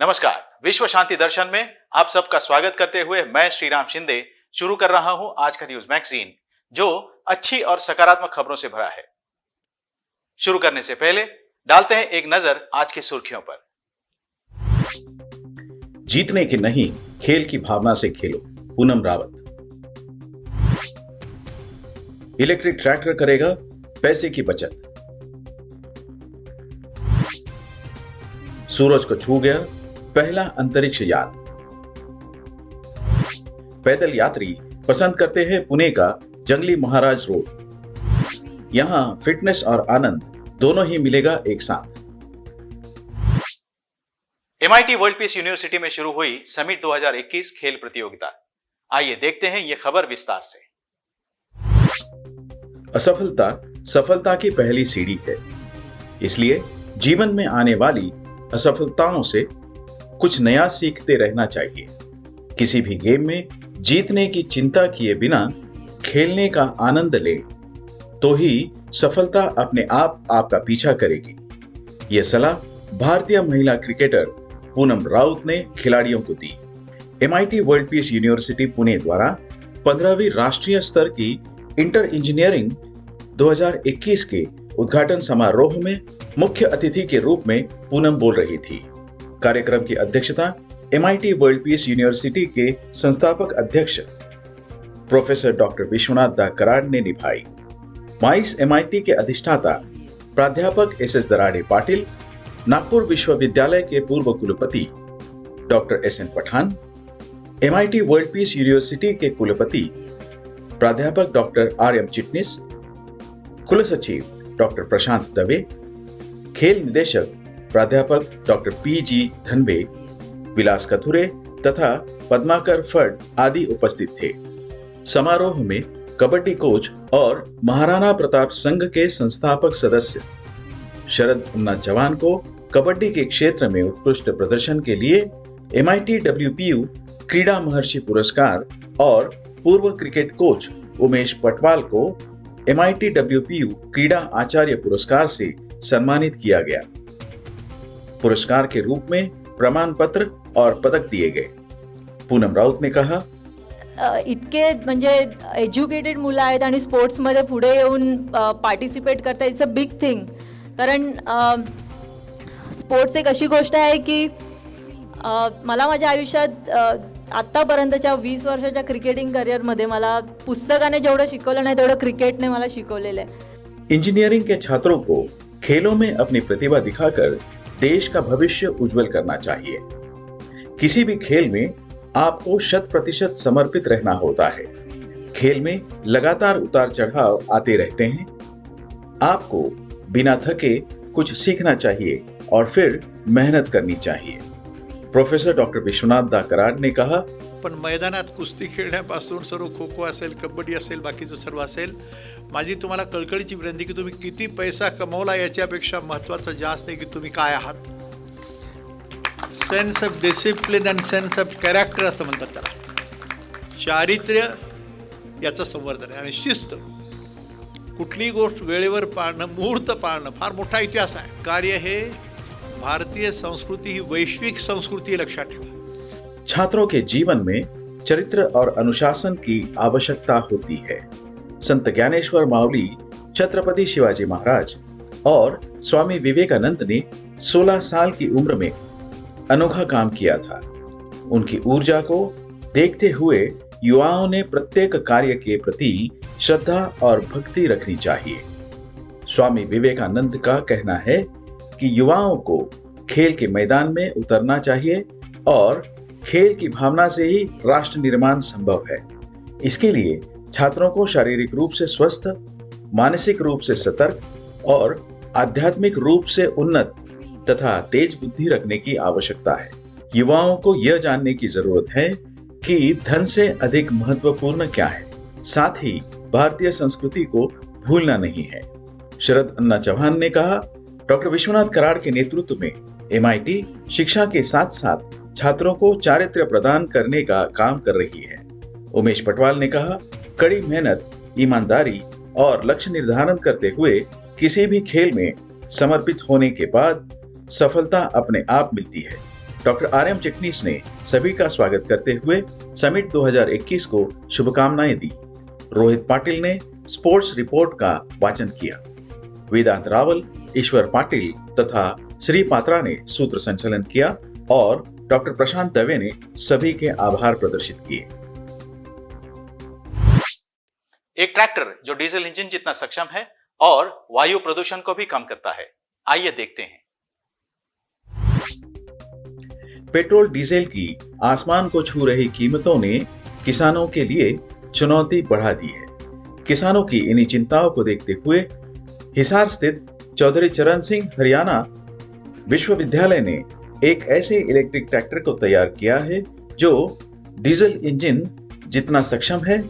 नमस्कार। विश्व शांति दर्शन में आप सबका स्वागत करते हुए मैं श्रीराम शिंदे शुरू कर रहा हूं आज का न्यूज मैगजीन, जो अच्छी और सकारात्मक खबरों से भरा है। शुरू करने से पहले डालते हैं एक नजर आज की सुर्खियों पर। जीतने की नहीं, खेल की भावना से खेलो, पूनम रावत। इलेक्ट्रिक ट्रैक्टर करेगा पैसे की बचत। सूरज को छू गया पहला अंतरिक्ष यान। पैदल यात्री पसंद करते हैं पुणे का जंगली महाराज रोड। यहां फिटनेस और आनंद दोनों ही मिलेगा एक साथ। MIT वर्ल्ड पीस यूनिवर्सिटी में शुरू हुई समिट 2021 खेल प्रतियोगिता। आइए देखते हैं यह खबर विस्तार से। असफलता सफलता की पहली सीढ़ी है, इसलिए जीवन में आने वाली असफलताओं से कुछ नया सीखते रहना चाहिए। किसी भी गेम में जीतने की चिंता किए बिना खेलने का आनंद लें, तो ही सफलता अपने आप आपका पीछा करेगी। यह सलाह भारतीय महिला क्रिकेटर पूनम राउत ने खिलाड़ियों को दी। MIT world peace university Pune द्वारा 15वीं राष्ट्रीय स्तर की इंटर इंजीनियरिंग 2021 के उद्घाटन समारोह में मुख्य अतिथि के रूप में पूनम बोल रही थी। कार्यक्रम की अध्यक्षता MIT वर्ल्ड पीस यूनिवर्सिटी के संस्थापक अध्यक्ष प्रोफेसर डॉक्टर विश्वनाथ दा कराड ने निभाई। माइस MIT के अधिष्ठाता प्राध्यापक SS दराडे पाटिल, नागपुर विश्वविद्यालय के पूर्व कुलपति doctor SN Pathan, MIT world peace university के कुलपति प्राध्यापक डॉक्टर RM चिटनिस, कुलसचिव डॉक्टर प्रशांत दवे, खेल निदेशक प्राध्यापक डॉक्टर PG धनबे, विलास कथुरे तथा पद्माकर फड आदि उपस्थित थे। समारोह में कबड्डी कोच और महाराणा प्रताप संघ के संस्थापक सदस्य शरद उन्ना जवान को कबड्डी के क्षेत्र में उत्कृष्ट प्रदर्शन के लिए MIT WPU क्रीड़ा महर्षि पुरस्कार और पूर्व क्रिकेट कोच उमेश पटवाल को MIT WPU क्रीड़ा आचार्य पुरस्कार से सम्मानित किया गया। पुरस्कार के रूप में प्रमाण पत्र और पदक दिए गए। पूनम राउत ने कहा, इतके म्हणजे एज्युकेटेड मुलं आहेत आणि स्पोर्ट्समध्ये पुढे येऊन पार्टिसिपेट करतात, इट्स अ बिग थिंग. कारण स्पोर्ट्स एक अशी गोष्ट आहे की मला माझ्या आयुष्यात आत्तापर्यंतच्या 20 वर्षाच्या क्रिकेटिंग करिअरमध्ये मला पुस्तकाने जेवढं शिकवलं नाही तेवढं क्रिकेटने मला शिकवलेलं आहे. इंजीनियरिंग के छात्रों को खेलों में अपनी प्रतिभा दिखाकर देश का भविष्य उज्जवल करना चाहिए। किसी भी खेल में आपको 100% समर्पित रहना होता है। खेल में लगातार उतार चढ़ाव आते रहते हैं। आपको बिना थके कुछ सीखना चाहिए और फिर मेहनत करनी चाहिए। प्रोफेसर डॉक्टर विश्वनाथ दा कराड ने कहा, पण मैदानात कुस्ती खेळण्यापासून सर्व खो खो असेल, कबड्डी असेल, बाकीचं सर्व असेल, माझी तुम्हाला कळकळीची विनंती की तुम्ही किती पैसा कमवला याच्यापेक्षा महत्त्वाचं जास्त आहे की तुम्ही काय आहात. Sense of discipline and sense of character असं म्हणतात त्याला. चारित्र्य याचं संवर्धन आहे आणि शिस्त. कुठलीही गोष्ट वेळेवर पाळणं, मुहूर्त पाळणं फार मोठा इतिहास आहे. कार्य हे भारतीय संस्कृती ही वैश्विक संस्कृती लक्षात ठेवा. छात्रों के जीवन में चरित्र और अनुशासन की आवश्यकता होती है। संत ज्ञानेश्वर माउली, छत्रपति शिवाजी महाराज और स्वामी विवेकानंद ने 16 साल की उम्र में अनोखा काम किया था। उनकी ऊर्जा को देखते हुए युवाओं ने प्रत्येक कार्य के प्रति श्रद्धा और भक्ति रखनी चाहिए। स्वामी विवेकानंद का कहना है कि युवाओं को खेल के मैदान में उतरना चाहिए और खेल की भावना से ही राष्ट्र निर्माण संभव है। इसके लिए छात्रों को शारीरिक रूप से स्वस्थ, मानसिक रूप से सतर्क और आध्यात्मिक रूप से उन्नत तथा तेज बुद्धि रखने की आवश्यकता है। युवाओं को यह जानने की जरूरत है कि धन से अधिक महत्वपूर्ण क्या है। साथ ही भारतीय संस्कृति को भूलना नहीं है। शरद अन्ना चौहान ने कहा, डॉक्टर विश्वनाथ कराड के नेतृत्व में MIT शिक्षा के साथ साथ छात्रों को चारित्र्य प्रदान करने का काम कर रही है। उमेश पटवाल ने कहा, कड़ी मेहनत, ईमानदारी और लक्ष्य निर्धारण करते हुए किसी भी खेल में समर्पित होने के बाद सफलता अपने आप मिलती है। Doctor RM. चिटनीस ने सभी का स्वागत करते हुए समिट 2021 को शुभकामनाएं दी। रोहित पाटिल ने स्पोर्ट्स रिपोर्ट का वाचन किया। वेदांत रावल, ईश्वर पाटिल तथा श्री पात्रा ने सूत्र संचालन किया और डॉक्टर प्रशांत दवे ने सभी के आभार प्रदर्शित किए। एक ट्रैक्टर जो डीजल इंजन जितना सक्षम है और वायु प्रदूषण को भी कम करता है, आइए देखते हैं। पेट्रोल डीजल की आसमान को छू रही कीमतों ने किसानों के लिए चुनौती बढ़ा दी है। किसानों की इन्हीं चिंताओं को देखते हुए हिसार स्थित चौधरी चरण सिंह हरियाणा विश्वविद्यालय ने एक ऐसे इलेक्ट्रिक ट्रैक्टर को तैयार किया है जो डीजल इंजन जितना सक्षम है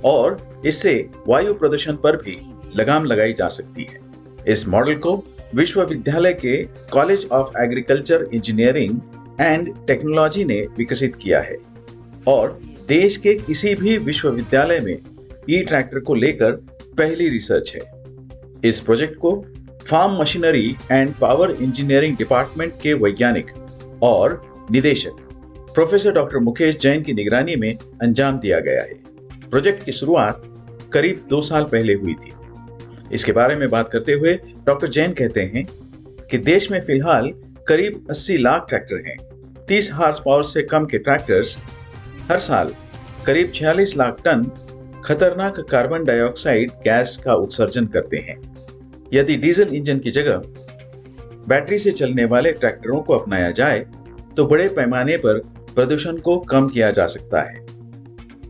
और इससे वायु प्रदूषण पर भी लगाम लगाई जा सकती है। इस मॉडल को विश्वविद्यालय के college of agriculture engineering and technology ने विकसित किया है और देश के किसी भी विश्वविद्यालय में ई ट्रैक्टर को लेकर पहली रिसर्च है। इस प्रोजेक्ट को farm machinery and power engineering department के वैज्ञानिक और निदेशक प्रोफेसर डॉक्टर मुकेश जैन की निगरानी में अंजाम दिया गया है। प्रोजेक्ट की शुरुआत करीब 2 साल पहले हुई थी। इसके बारे में बात करते हुए डॉक्टर जैन कहते हैं कि देश में फिलहाल करीब 80 लाख ट्रैक्टर हैं। 30 हार्स पावर से कम के ट्रैक्टर्स हर साल करीब 46 लाख टन खतरनाक कार्बन डाइऑक्साइड गैस का उत्सर्जन करते हैं। यदि डीजल इंजन की जगह बैटरी से चलने वाले ट्रैक्टरों को अपनाया जाए तो बड़े पैमाने पर प्रदूषण को कम किया जा सकता है।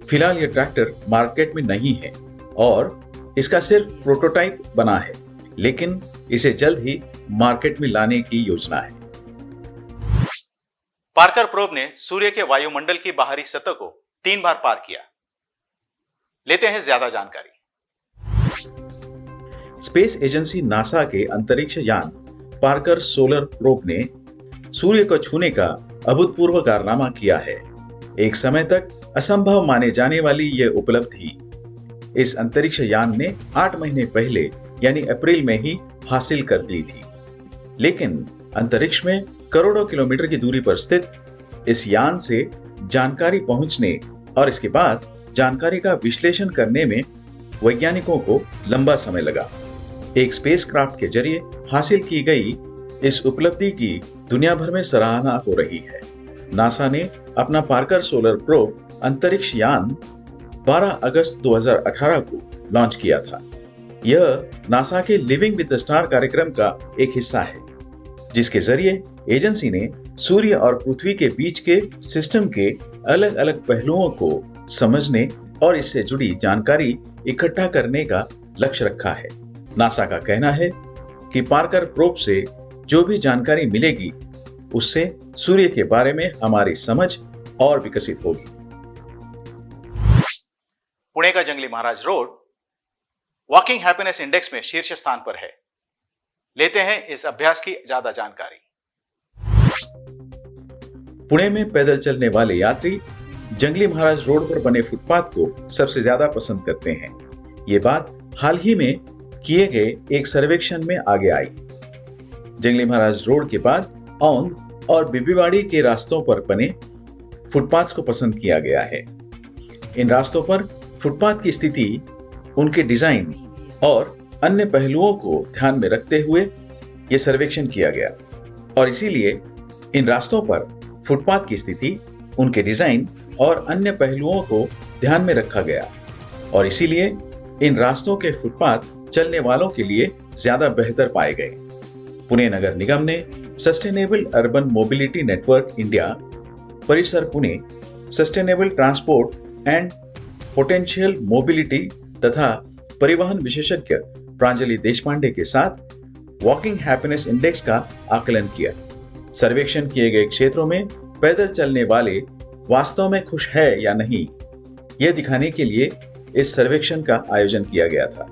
फिलहाल यह ट्रैक्टर मार्केट में नहीं है और इसका सिर्फ प्रोटोटाइप बना है, लेकिन इसे जल्द ही मार्केट में लाने की योजना है। पार्कर प्रोब ने सूर्य के वायुमंडल की बाहरी सतह को 3 बार पार किया। लेते हैं ज्यादा जानकारी। स्पेस एजेंसी नासा के अंतरिक्ष यान पार्कर सोलर प्रोब ने सूर्य को छूने का अभूतपूर्व कारनामा किया है। एक समय तक असंभव माने जाने वाली यह उपलब्धि इस अंतरिक्ष यान ने 8 महीने पहले यानी अप्रैल में ही हासिल कर ली थी। लेकिन अंतरिक्ष में करोड़ों किलोमीटर की दूरी पर स्थित इस यान से जानकारी पहुंचने और इसके बाद जानकारी का विश्लेषण करने में वैज्ञानिकों को लंबा समय लगा। एक स्पेसक्राफ्ट के जरिए हासिल की गई इस उपलब्धि की दुनिया भर में सराहना हो रही है। नासा ने अपना पार्कर सोलर प्रोब अंतरिक्ष यान 12 अगस्त 2018 को लॉन्च किया था। यह नासा के लिविंग विद द स्टार कार्यक्रम का एक हिस्सा है, जिसके जरिए एजेंसी ने सूर्य और पृथ्वी के बीच के सिस्टम के अलग अलग पहलुओं को समझने और इससे जुड़ी जानकारी इकट्ठा करने का लक्ष्य रखा है। नासा का कहना है कि पार्कर प्रोब से जो भी जानकारी मिलेगी उससे सूर्य के बारे में हमारी समझ और विकसित होगी। पुणे का जंगली महाराज रोड वॉकिंग हैप्पीनेस इंडेक्स में शीर्ष स्थान पर है। लेते हैं इस अभ्यास की ज्यादा जानकारी। पुणे में पैदल चलने वाले यात्री जंगली महाराज रोड पर बने फुटपाथ को सबसे ज्यादा पसंद करते हैं। ये बात हाल ही में किए गए एक सर्वेक्षण में आगे आई। जंगली महाराज रोड के बाद औंध और बिबिवाड़ी के रास्तों पर बने फुटपाथ को पसंद किया गया है। इन रास्तों पर फुटपाथ की स्थिति, उनके डिजाइन और अन्य पहलुओं को ध्यान में रखते हुए यह सर्वेक्षण किया गया और इसीलिए इन रास्तों पर फुटपाथ की स्थिति, उनके डिजाइन और अन्य पहलुओं को ध्यान में रखा गया और इसीलिए इन रास्तों के फुटपाथ चलने वालों के लिए ज्यादा बेहतर पाए गए। पुणे नगर निगम ने sustainable urban mobility network India, Parisar Pune, sustainable transport and potential mobility तथा परिवहन विशेषज्ञ प्रांजलि देशपांडे के साथ वॉकिंग हैप्पीनेस इंडेक्स का आकलन किया। सर्वेक्षण किए गए क्षेत्रों में पैदल चलने वाले वास्तव में खुश है या नहीं, यह दिखाने के लिए इस सर्वेक्षण का आयोजन किया गया था।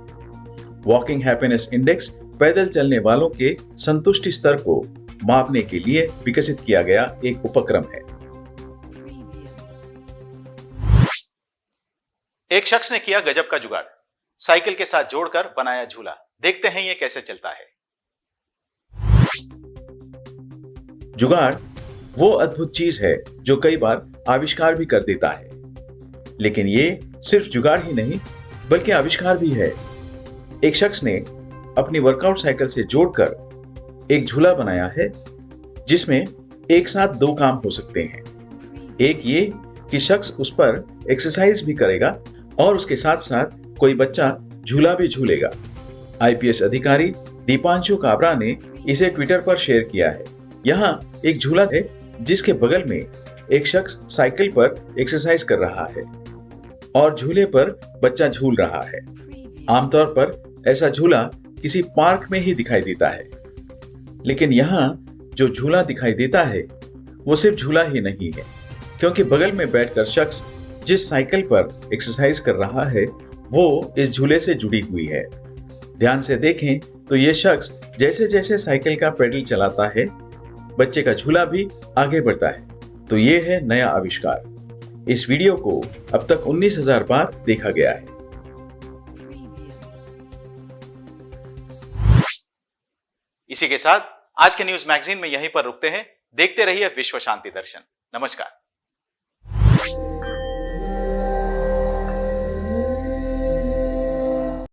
वॉकिंग हैप्पीनेस इंडेक्स पैदल चलने वालों के संतुष्टि स्तर को मापने के लिए विकसित किया गया एक उपक्रम है। एक शख्स ने किया गजब का जुगाड़, साइकिल के साथ जोड़कर बनाया झूला। देखते हैं ये कैसे चलता है। जुगाड़ वो अद्भुत चीज है जो कई बार आविष्कार भी कर देता है। लेकिन ये सिर्फ जुगाड़ ही नहीं बल्कि आविष्कार भी है। एक शख्स ने अपनी वर्कआउट साइकिल से जोड़कर एक झूला बनाया है जिसमें एक साथ दो काम हो सकते हैं। एक ये कि शख्स उस पर एक्सरसाइज भी करेगा और उसके साथ साथ कोई बच्चा झूला भी झूलेगा। आईपीएस अधिकारी दीपांशु काबरा ने इसे ट्विटर पर शेयर किया है। यहाँ एक झूला है जिसके बगल में एक शख्स साइकिल पर एक्सरसाइज कर रहा है और झूले पर बच्चा झूल रहा है। आमतौर पर ऐसा झूला किसी पार्क में ही दिखाई देता है, लेकिन यहाँ जो झूला दिखाई देता है वो सिर्फ झूला ही नहीं है, क्योंकि बगल में बैठकर शख्स जिस साइकिल पर एक्सरसाइज कर रहा है वो इस झूले से जुड़ी हुई है। ध्यान से देखें तो ये शख्स जैसे जैसे साइकिल का पेडल चलाता है बच्चे का झूला भी आगे बढ़ता है। तो ये है नया आविष्कार। इस वीडियो को अब तक 19,000 बार देखा गया है। इसी के साथ आज के न्यूज मैगजीन में यहीं पर रुकते हैं। देखते रहिए विश्व शांति दर्शन। नमस्कार।